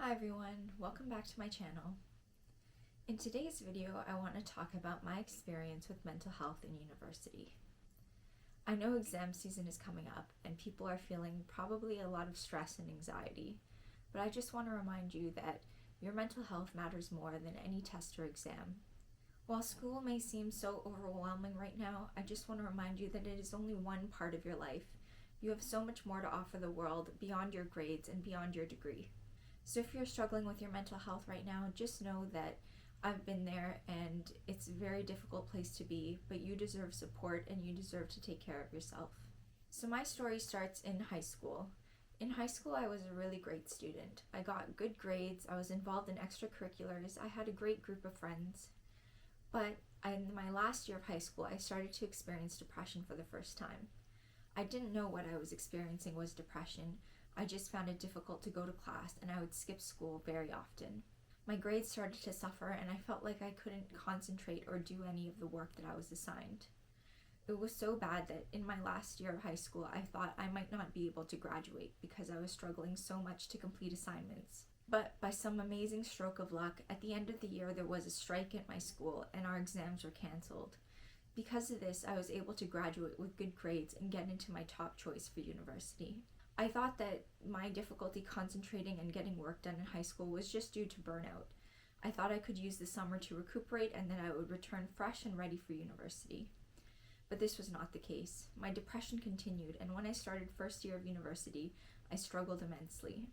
Hi everyone, welcome back to my channel. In today's video, I want to talk about my experience with mental health in university. I know exam season is coming up and people are feeling probably a lot of stress and anxiety, but I just want to remind you that your mental health matters more than any test or exam. While school may seem so overwhelming right now, I just want to remind you that it is only one part of your life. You have so much more to offer the world beyond your grades and beyond your degree. So if you're struggling with your mental health right now, just know that I've been there and it's a very difficult place to be, but you deserve support and you deserve to take care of yourself. So my story starts in high school. In high school, I was a really great student. I got good grades, I was involved in extracurriculars, I had a great group of friends. But in my last year of high school, I started to experience depression for the first time. I didn't know what I was experiencing was depression. I just found it difficult to go to class and I would skip school very often. My grades started to suffer and I felt like I couldn't concentrate or do any of the work that I was assigned. It was so bad that in my last year of high school, I thought I might not be able to graduate because I was struggling so much to complete assignments. But by some amazing stroke of luck, at the end of the year there was a strike at my school and our exams were cancelled. Because of this, I was able to graduate with good grades and get into my top choice for university. I thought that my difficulty concentrating and getting work done in high school was just due to burnout. I thought I could use the summer to recuperate and then I would return fresh and ready for university. But this was not the case. My depression continued, and when I started first year of university, I struggled immensely.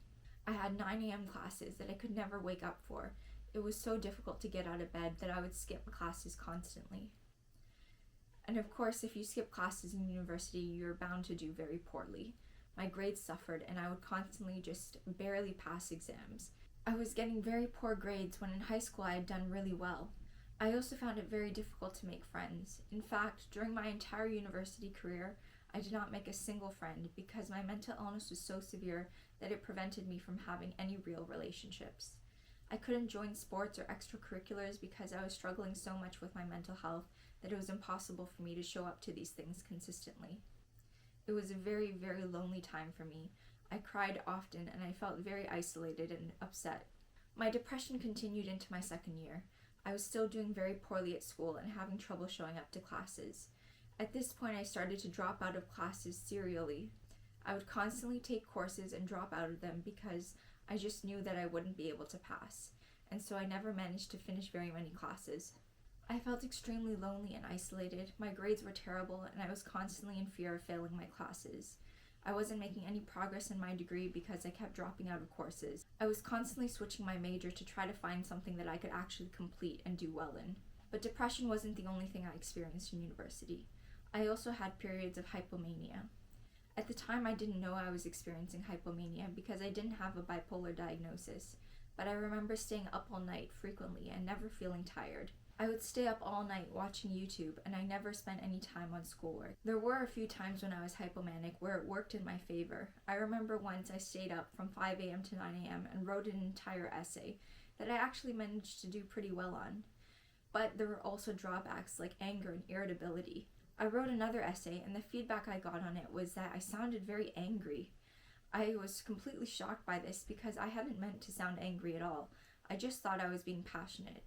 I had 9 a.m. classes that I could never wake up for. It was so difficult to get out of bed that I would skip classes constantly. And of course, if you skip classes in university, you're bound to do very poorly. My grades suffered and I would constantly just barely pass exams. I was getting very poor grades when in high school I had done really well. I also found it very difficult to make friends. In fact, during my entire university career, I did not make a single friend because my mental illness was so severe that it prevented me from having any real relationships. I couldn't join sports or extracurriculars because I was struggling so much with my mental health that it was impossible for me to show up to these things consistently. It was a very, very lonely time for me. I cried often and I felt very isolated and upset. My depression continued into my second year. I was still doing very poorly at school and having trouble showing up to classes. At this point, I started to drop out of classes serially. I would constantly take courses and drop out of them because I just knew that I wouldn't be able to pass, and so I never managed to finish very many classes. I felt extremely lonely and isolated. My grades were terrible and I was constantly in fear of failing my classes. I wasn't making any progress in my degree because I kept dropping out of courses. I was constantly switching my major to try to find something that I could actually complete and do well in. But depression wasn't the only thing I experienced in university. I also had periods of hypomania. At the time, I didn't know I was experiencing hypomania because I didn't have a bipolar diagnosis, but I remember staying up all night frequently and never feeling tired. I would stay up all night watching YouTube and I never spent any time on schoolwork. There were a few times when I was hypomanic where it worked in my favor. I remember once I stayed up from 5 a.m. to 9 a.m. and wrote an entire essay that I actually managed to do pretty well on. But there were also drawbacks like anger and irritability. I wrote another essay and the feedback I got on it was that I sounded very angry. I was completely shocked by this because I hadn't meant to sound angry at all. I just thought I was being passionate.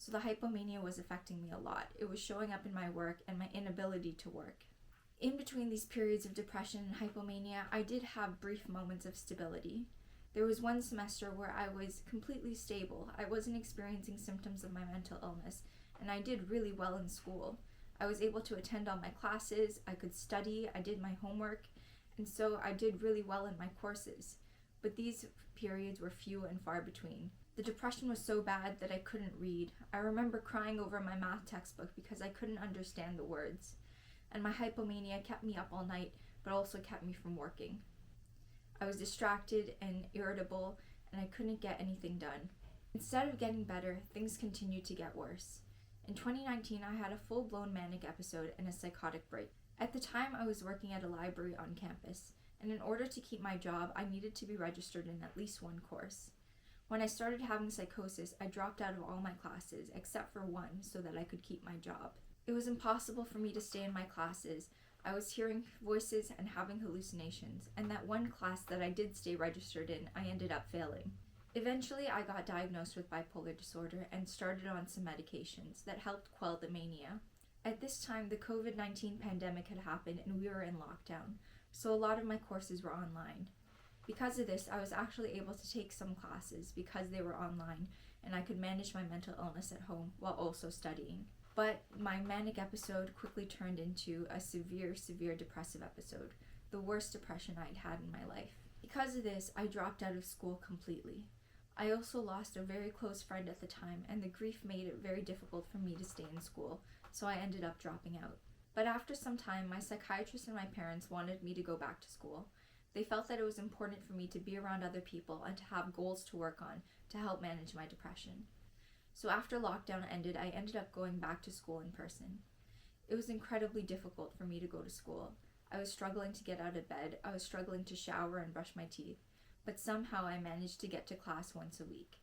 So the hypomania was affecting me a lot. It was showing up in my work and my inability to work. In between these periods of depression and hypomania, I did have brief moments of stability. There was one semester where I was completely stable. I wasn't experiencing symptoms of my mental illness, and I did really well in school. I was able to attend all my classes, I could study, I did my homework, and so I did really well in my courses. But these periods were few and far between. The depression was so bad that I couldn't read. I remember crying over my math textbook because I couldn't understand the words. And my hypomania kept me up all night, but also kept me from working. I was distracted and irritable, and I couldn't get anything done. Instead of getting better, things continued to get worse. In 2019, I had a full-blown manic episode and a psychotic break. At the time, I was working at a library on campus, and in order to keep my job, I needed to be registered in at least one course. When I started having psychosis, I dropped out of all my classes, except for one, so that I could keep my job. It was impossible for me to stay in my classes. I was hearing voices and having hallucinations, and that one class that I did stay registered in, I ended up failing. Eventually, I got diagnosed with bipolar disorder and started on some medications that helped quell the mania. At this time, the COVID-19 pandemic had happened and we were in lockdown, so a lot of my courses were online. Because of this, I was actually able to take some classes because they were online and I could manage my mental illness at home while also studying. But my manic episode quickly turned into a severe depressive episode, the worst depression I'd had in my life. Because of this, I dropped out of school completely. I also lost a very close friend at the time, and the grief made it very difficult for me to stay in school, so I ended up dropping out. But after some time, my psychiatrist and my parents wanted me to go back to school. They felt that it was important for me to be around other people and to have goals to work on to help manage my depression. So after lockdown ended, I ended up going back to school in person. It was incredibly difficult for me to go to school. I was struggling to get out of bed, I was struggling to shower and brush my teeth, but somehow I managed to get to class once a week.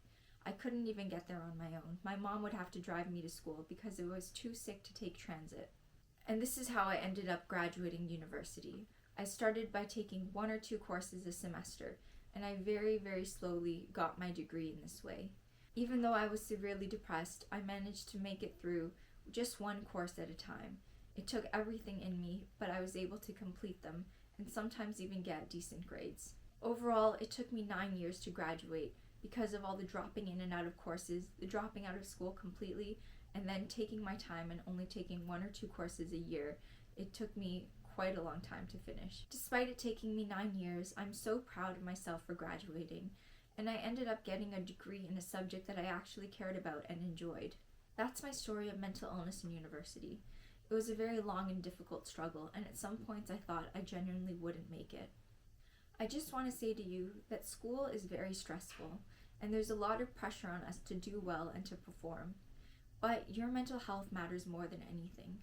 I couldn't even get there on my own. My mom would have to drive me to school because I was too sick to take transit. And this is how I ended up graduating university. I started by taking 1 or 2 courses a semester, and I very slowly got my degree in this way. Even though I was severely depressed, I managed to make it through just 1 course at a time. It took everything in me, but I was able to complete them and sometimes even get decent grades. Overall, it took me 9 years to graduate because of all the dropping in and out of courses, the dropping out of school completely, and then taking my time and only taking 1 or 2 courses a year. It took me quite a long time to finish. Despite it taking me 9 years, I'm so proud of myself for graduating, and I ended up getting a degree in a subject that I actually cared about and enjoyed. That's my story of mental illness in university. It was a very long and difficult struggle, and at some points I thought I genuinely wouldn't make it. I just want to say to you that school is very stressful, and there's a lot of pressure on us to do well and to perform. But your mental health matters more than anything.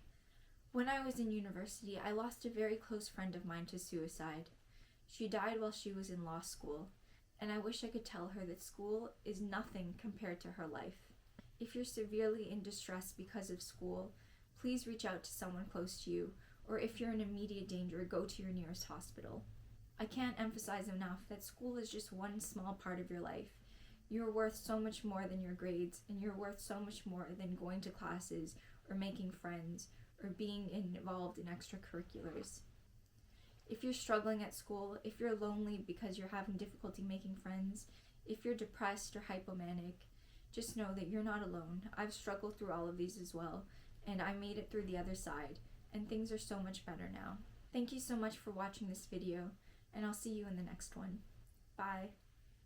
When I was in university, I lost a very close friend of mine to suicide. She died while she was in law school, and I wish I could tell her that school is nothing compared to her life. If you're severely in distress because of school, please reach out to someone close to you, or if you're in immediate danger, go to your nearest hospital. I can't emphasize enough that school is just one small part of your life. You're worth so much more than your grades, and you're worth so much more than going to classes or making friends or being involved in extracurriculars. If you're struggling at school, if you're lonely because you're having difficulty making friends, if you're depressed or hypomanic, just know that you're not alone. I've struggled through all of these as well, and I made it through the other side, and things are so much better now. Thank you so much for watching this video, and I'll see you in the next one. Bye.